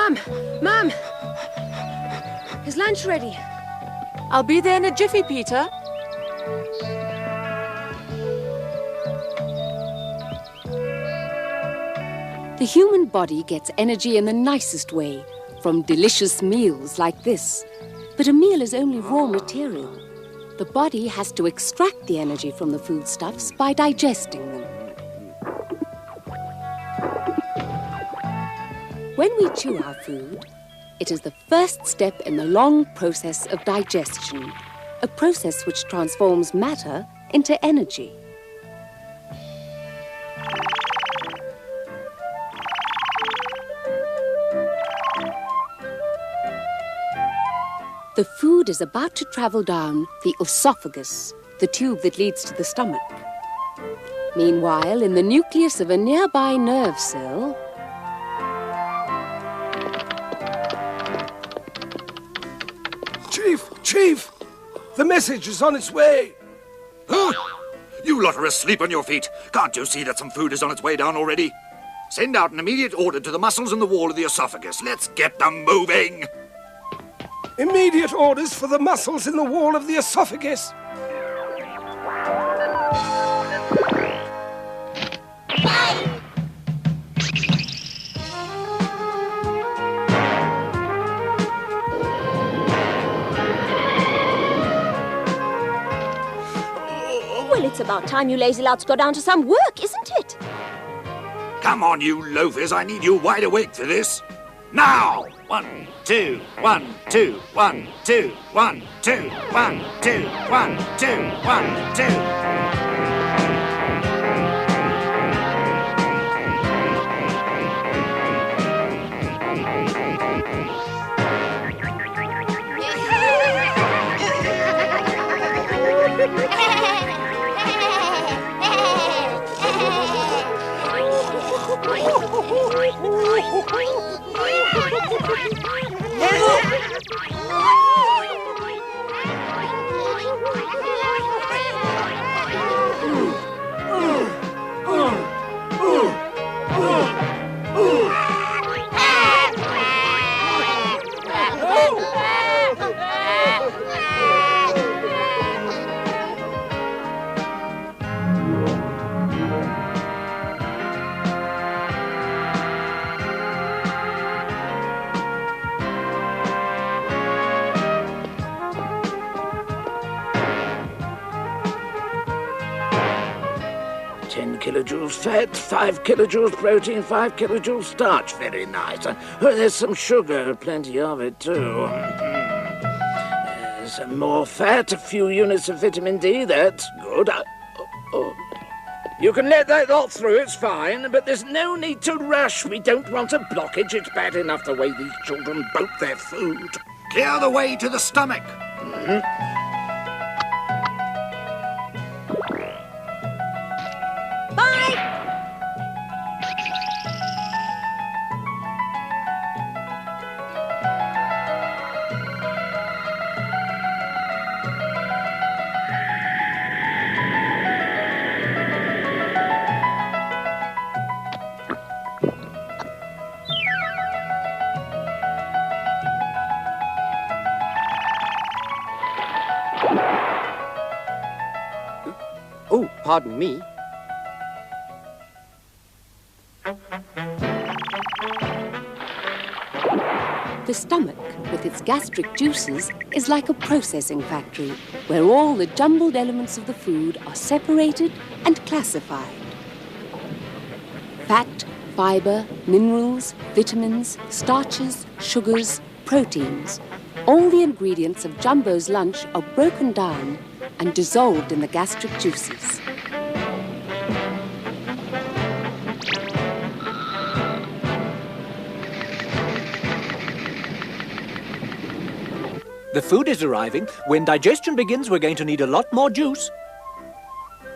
Ma'am! Is lunch ready? I'll be there in a jiffy, Peter. The human body gets energy in the nicest way, from delicious meals like this. But a meal is only raw material. The body has to extract the energy from the foodstuffs by digesting them. When we chew our food, it is the first step in the long process of digestion, a process which transforms matter into energy. The food is about to travel down the esophagus, the tube that leads to the stomach. Meanwhile, in the nucleus of a nearby nerve cell, Chief! The message is on its way! Huh? You lot are asleep on your feet. Can't you see that some food is on its way down already? Send out an immediate order to the muscles in the wall of the esophagus. Let's get them moving! Immediate orders for the muscles in the wall of the esophagus! Well, it's about time you lazy louts got down to some work, isn't it? Come on, you loafers. I need you wide awake for this. Now! 1, 2, 1, 2, 1, 2, 1, 2, 1, 2, 1, 2, 1, 2. Kilojoules fat, 5 kilojoules protein, 5 kilojoules starch. Very nice. Oh, there's some sugar, plenty of it too. Some more fat, a few units of vitamin D. That's good. You can let that lot through, it's fine, but there's no need to rush. We don't want a blockage. It's bad enough the way these children boat their food. Clear the way to the stomach. Oh, pardon me. the stomach, with its gastric juices, is like a processing factory where all the jumbled elements of the food are separated and classified. Fat, fiber, minerals, vitamins, starches, sugars, proteins. All the ingredients of Jumbo's lunch are broken down and dissolved in the gastric juices. The food is arriving. When digestion begins, we're going to need a lot more juice.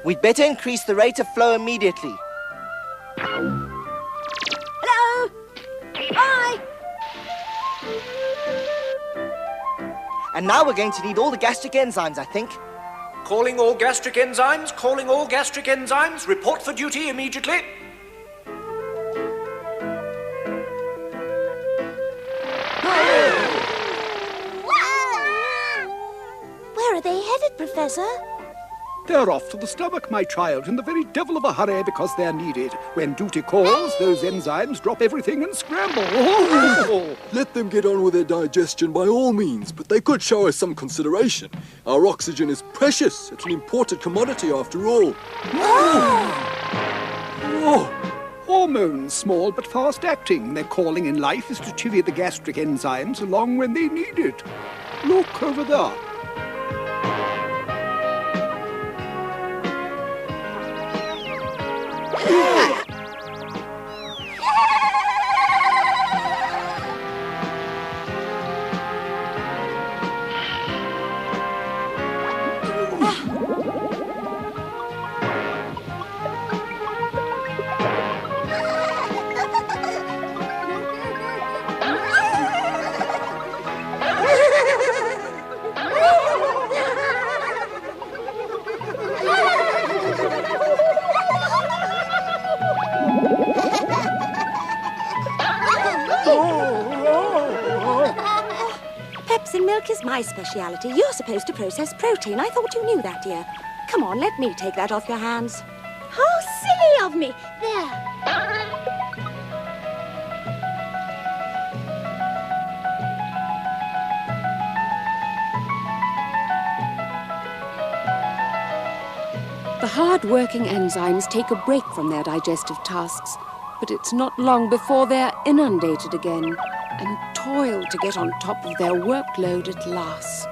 We'd better increase the rate of flow immediately. Hello? Hi! And now we're going to need all the gastric enzymes, I think. Calling all gastric enzymes, calling all gastric enzymes. Report for duty immediately. Professor? They're off to the stomach, my child, in the very devil of a hurry because they're needed. When duty calls, those enzymes drop everything and scramble. Oh! Let them get on with their digestion by all means, but they could show us some consideration. Our oxygen is precious. It's an imported commodity after all. Oh! Hormones, small but fast-acting. Their calling in life is to chivvy the gastric enzymes along when they need it. Look over there. Milk is my speciality. You're supposed to process protein. I thought you knew that, dear. Come on, let me take that off your hands. How silly of me. There. The hard-working enzymes take a break from their digestive tasks, but it's not long before they're inundated again and toil to get on top of their workload at last.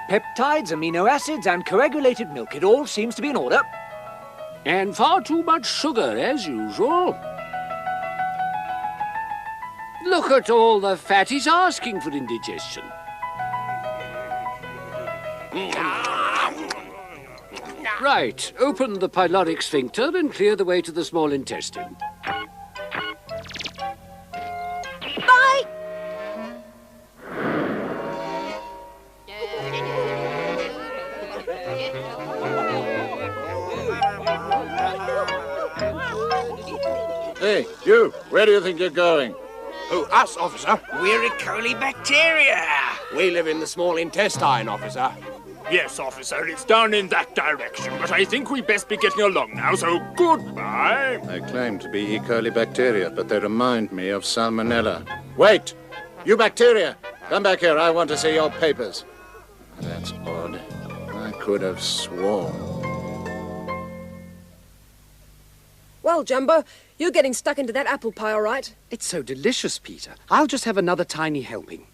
Peptides, amino acids, and coagulated milk. It all seems to be in order. And far too much sugar, as usual. Look at all the fat he's asking for indigestion. Right, open the pyloric sphincter and clear the way to the small intestine. Bye! Hey, you, where do you think you're going? Oh, us, officer. We're E. coli bacteria. We live in the small intestine, officer. Yes, officer, it's down in that direction, but I think we best be getting along now, so goodbye. They claim to be E. coli bacteria, but they remind me of salmonella. Wait! You bacteria! Come back here, I want to see your papers. That's odd. I could have sworn. Well, Jumbo, you're getting stuck into that apple pie, all right? It's so delicious, Peter. I'll just have another tiny helping.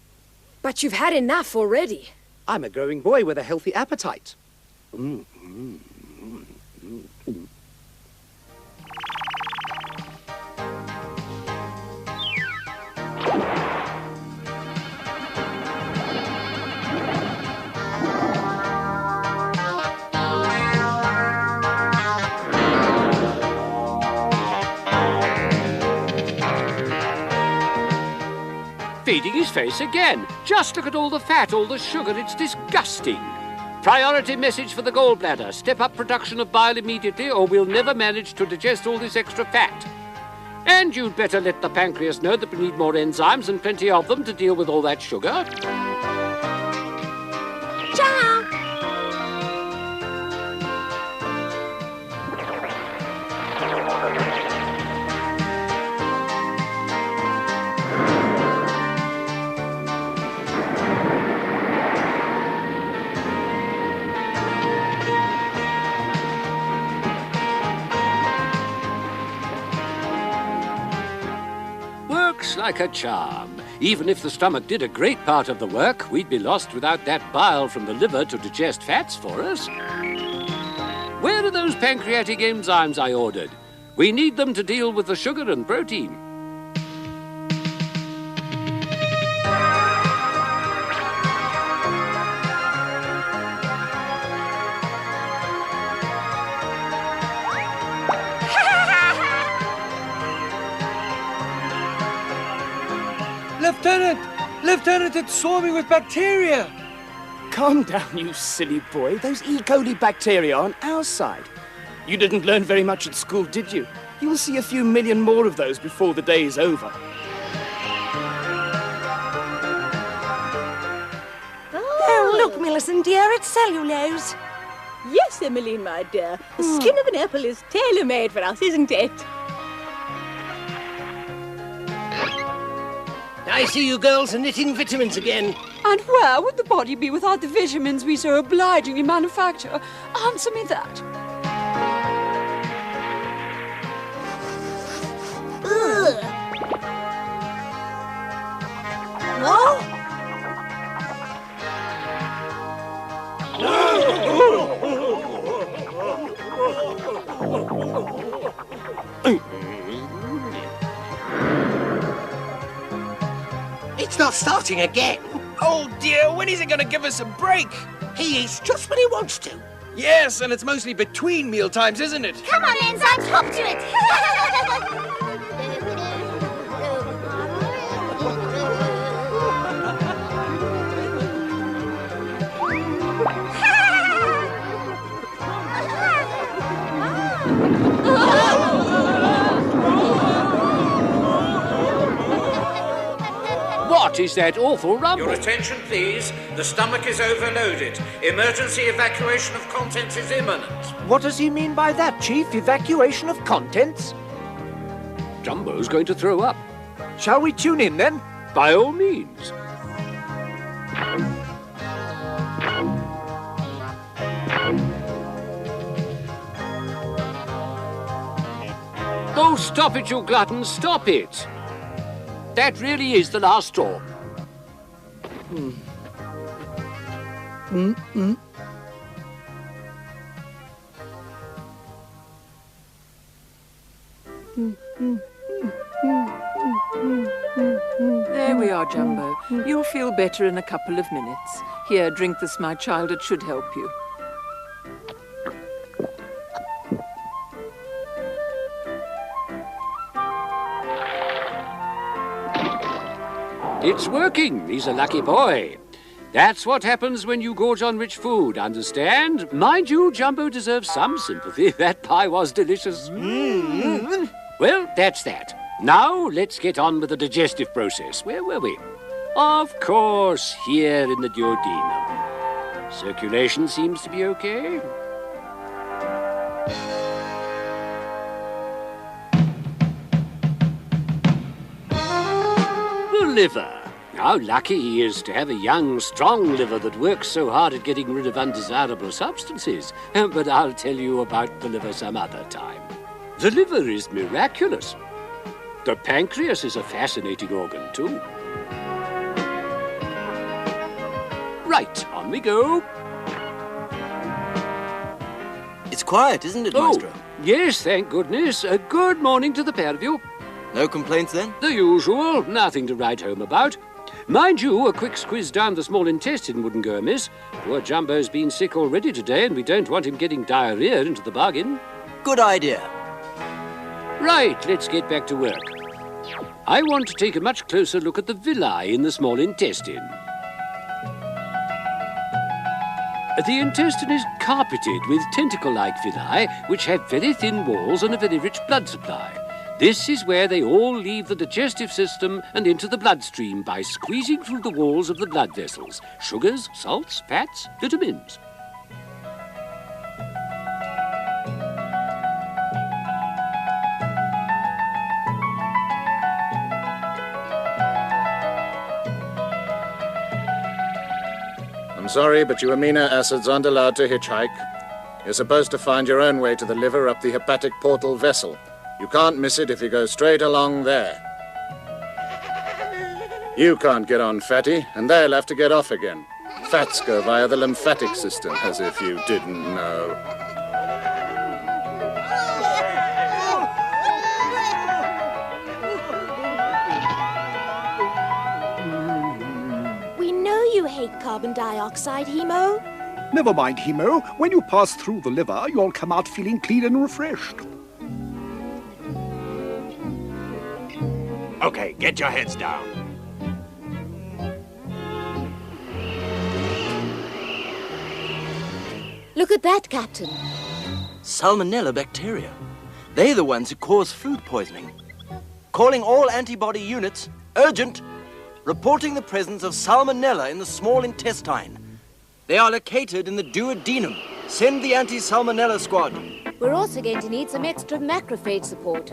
But you've had enough already. I'm a growing boy with a healthy appetite. Feeding his face again. Just look at all the fat, all the sugar. It's disgusting. Priority message for the gallbladder. Step up production of bile immediately or we'll never manage to digest all this extra fat. And you'd better let the pancreas know that we need more enzymes and plenty of them to deal with all that sugar. Ciao! Works like a charm. Even if the stomach did a great part of the work, we'd be lost without that bile from the liver to digest fats for us. Where are those pancreatic enzymes I ordered? We need them to deal with the sugar and protein. Lieutenant, it's swarming with bacteria. Calm down, you silly boy. Those E. coli bacteria are on our side. You didn't learn very much at school, did you? You'll see a few million more of those before the day is over. Look, Millicent, dear, it's cellulose. Yes, Emmeline, my dear. The skin of an apple is tailor-made for us, isn't it? I see you girls are knitting vitamins again. And where would the body be without the vitamins we so obligingly manufacture? Answer me that. Ugh. No? It's not starting again. Oh dear, when is he going to give us a break? He eats just when he wants to. Yes, and it's mostly between meal times, isn't it? Come on, enzymes, hop to it! What is that awful rumble? Your attention, please. The stomach is overloaded. Emergency evacuation of contents is imminent. What does he mean by that, Chief? Evacuation of contents? Jumbo's going to throw up. Shall we tune in, then? By all means. Oh, stop it, you glutton, stop it! That really is the last straw. There we are, Jumbo. You'll feel better in a couple of minutes. Here, drink this, my child. It should help you. It's working. He's a lucky boy. That's what happens when you gorge on rich food, understand? Mind you, Jumbo deserves some sympathy. That pie was delicious. Well, that's that. Now, let's get on with the digestive process. Where were we? Of course, here in the duodenum. Circulation seems to be okay. The liver. How lucky he is to have a young, strong liver that works so hard at getting rid of undesirable substances. But I'll tell you about the liver some other time. The liver is miraculous. The pancreas is a fascinating organ, too. Right, on we go. It's quiet, isn't it, Maestro? Yes, thank goodness. Good morning to the pair of you. No complaints, then? The usual. Nothing to write home about. Mind you, a quick squiz down the small intestine wouldn't go amiss. Poor Jumbo's been sick already today, and we don't want him getting diarrhea into the bargain. Good idea. Right, let's get back to work. I want to take a much closer look at the villi in the small intestine. The intestine is carpeted with tentacle-like villi, which have very thin walls and a very rich blood supply. This is where they all leave the digestive system and into the bloodstream by squeezing through the walls of the blood vessels. Sugars, salts, fats, vitamins. I'm sorry, but you amino acids aren't allowed to hitchhike. You're supposed to find your own way to the liver up the hepatic portal vessel. You can't miss it if you go straight along there. You can't get on, fatty, and they'll have to get off again. Fats go via the lymphatic system, as if you didn't know. We know you hate carbon dioxide, Hemo. Never mind, Hemo. When you pass through the liver, you'll come out feeling clean and refreshed. Okay, get your heads down. Look at that, Captain. Salmonella bacteria. They're the ones who cause food poisoning. Calling all antibody units. Urgent. Reporting the presence of salmonella in the small intestine. They are located in the duodenum. Send the anti-salmonella squad. We're also going to need some extra macrophage support.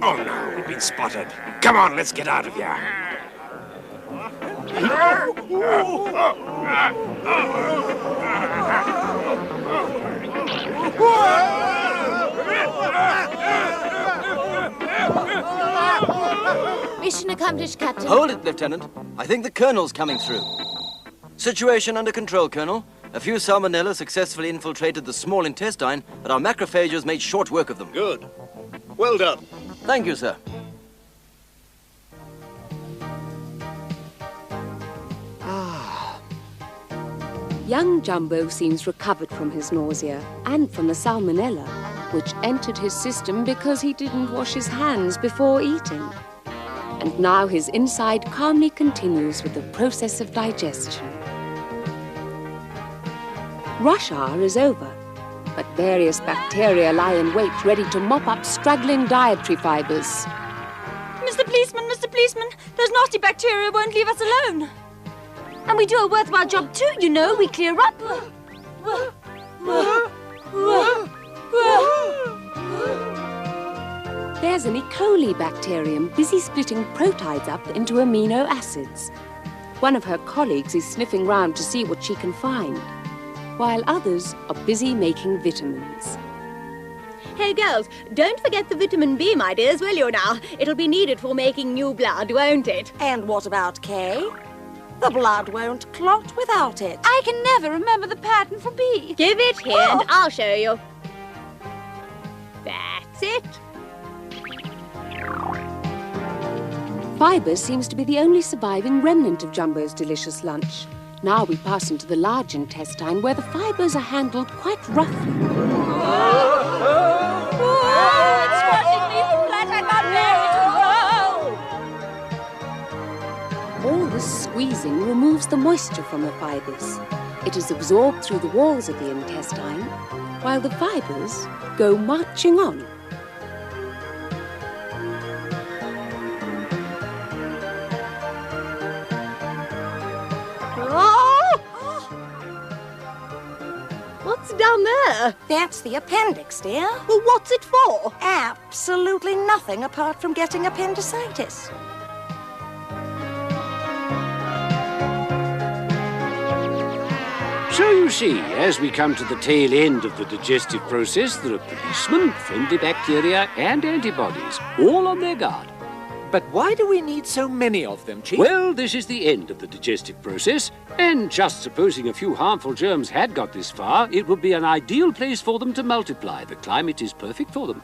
Oh no, we've been spotted. Come on, let's get out of here. Mission accomplished, Captain. Hold it, Lieutenant. I think the Colonel's coming through. Situation under control, Colonel. A few salmonella successfully infiltrated the small intestine, but our macrophages made short work of them. Good. Well done. Thank you, sir. Young Jumbo seems recovered from his nausea and from the salmonella, which entered his system because he didn't wash his hands before eating. And now his inside calmly continues with the process of digestion. Rush hour is over, but various bacteria lie in wait ready to mop up struggling dietary fibers. Mr. Policeman, those nasty bacteria won't leave us alone. And we do a worthwhile job too, you know. We clear up. There's an E. coli bacterium busy splitting proteids up into amino acids. One of her colleagues is sniffing round to see what she can find, while others are busy making vitamins. Hey, girls, don't forget the vitamin B, my dears, will you now? It'll be needed for making new blood, won't it? And what about K? The blood won't clot without it. I can never remember the pattern for B. Give it here and I'll show you. That's it. Fibre seems to be the only surviving remnant of Jumbo's delicious lunch. Now we pass into the large intestine, where the fibres are handled quite roughly. It's squashing me flat. I can't bear it. All this squeezing removes the moisture from the fibres. It is absorbed through the walls of the intestine, while the fibres go marching on. What's down there? That's the appendix, dear. Well, what's it for? Absolutely nothing apart from getting appendicitis. So you see, as we come to the tail end of the digestive process, there are policemen, friendly bacteria, and antibodies, all on their guard. But why do we need so many of them, Chief? Well, this is the end of the digestive process, and just supposing a few harmful germs had got this far, it would be an ideal place for them to multiply. The climate is perfect for them.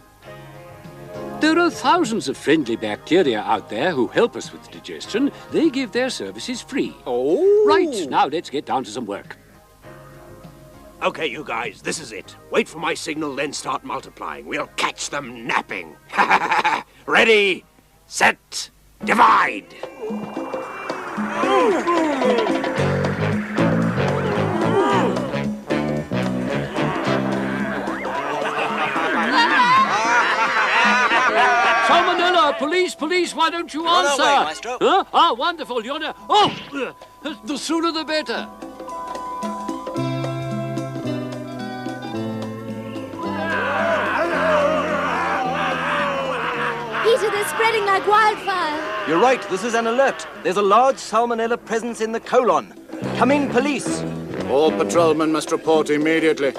There are thousands of friendly bacteria out there who help us with digestion. They give their services free. Oh! Right, now let's get down to some work. Okay, you guys, this is it. Wait for my signal, then start multiplying. We'll catch them napping. Ready, set, divide! Salmonella! Police, why don't you answer? On our way, Maestro. Huh? Ah, wonderful, yonder. Oh! The sooner the better. Peter, they're spreading like wildfire. You're right, this is an alert. There's a large salmonella presence in the colon. Come in, police. All patrolmen must report immediately.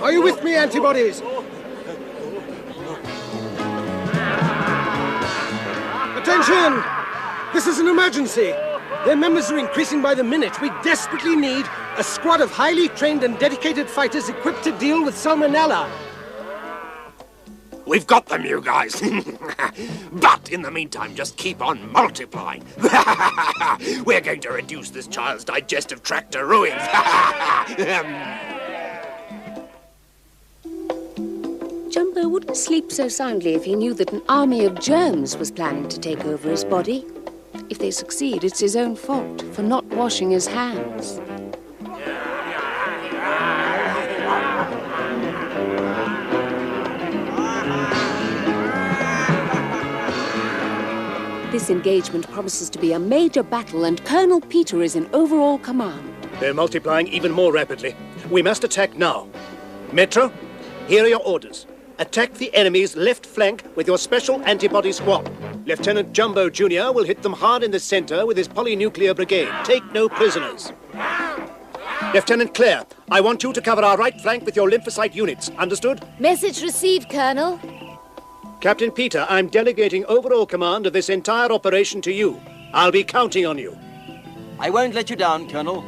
Are you with me, antibodies? Attention! This is an emergency. Their members are increasing by the minute. We desperately need a squad of highly trained and dedicated fighters equipped to deal with salmonella. We've got them, you guys. But in the meantime, just keep on multiplying. We're going to reduce this child's digestive tract to ruins. Jumbo wouldn't sleep so soundly if he knew that an army of germs was planning to take over his body. If they succeed, it's his own fault for not washing his hands. This engagement promises to be a major battle, and Colonel Peter is in overall command. They're multiplying even more rapidly. We must attack now. Metro, here are your orders. Attack the enemy's left flank with your special antibody squad. Lieutenant Jumbo Jr. will hit them hard in the center with his polynuclear brigade. Take no prisoners. Lieutenant Clare, I want you to cover our right flank with your lymphocyte units. Understood? Message received, Colonel. Captain Peter, I'm delegating overall command of this entire operation to you. I'll be counting on you. I won't let you down, Colonel.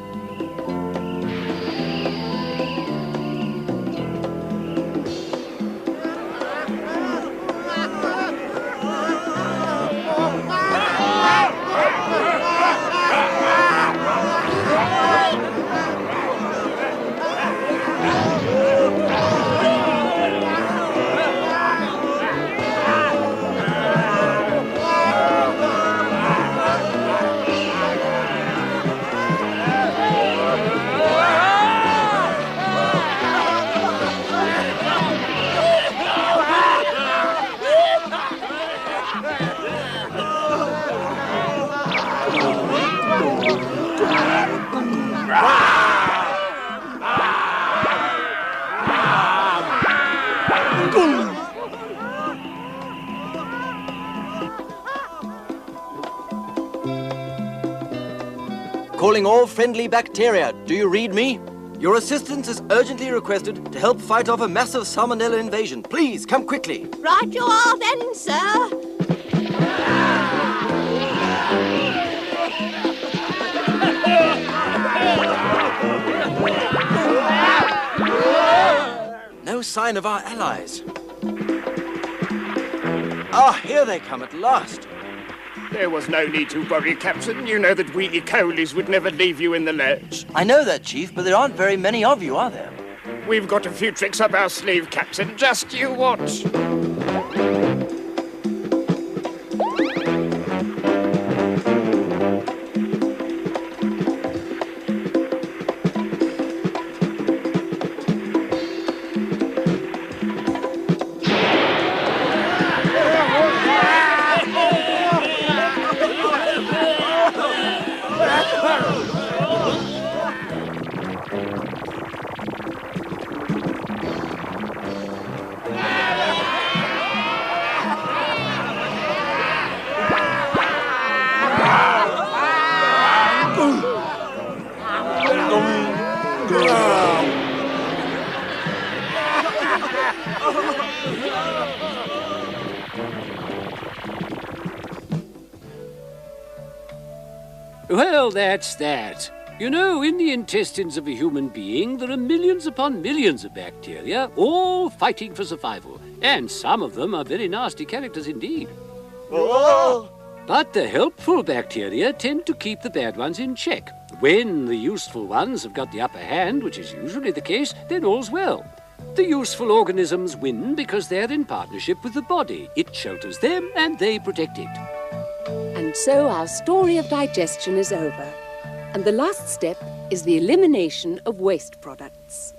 Calling all friendly bacteria. Do you read me? Your assistance is urgently requested to help fight off a massive salmonella invasion. Please, come quickly. Right you are then, sir. No sign of our allies. Ah, here they come at last. There was no need to worry, Captain. You know that we E. colis would never leave you in the lurch. I know that, Chief, but there aren't very many of you, are there? We've got a few tricks up our sleeve, Captain. Just you watch. Well, that's that. You know, in the intestines of a human being, there are millions upon millions of bacteria, all fighting for survival. And some of them are very nasty characters indeed. Whoa! But the helpful bacteria tend to keep the bad ones in check. When the useful ones have got the upper hand, which is usually the case, then all's well. The useful organisms win because they're in partnership with the body. It shelters them and they protect it. And so our story of digestion is over. And the last step is the elimination of waste products.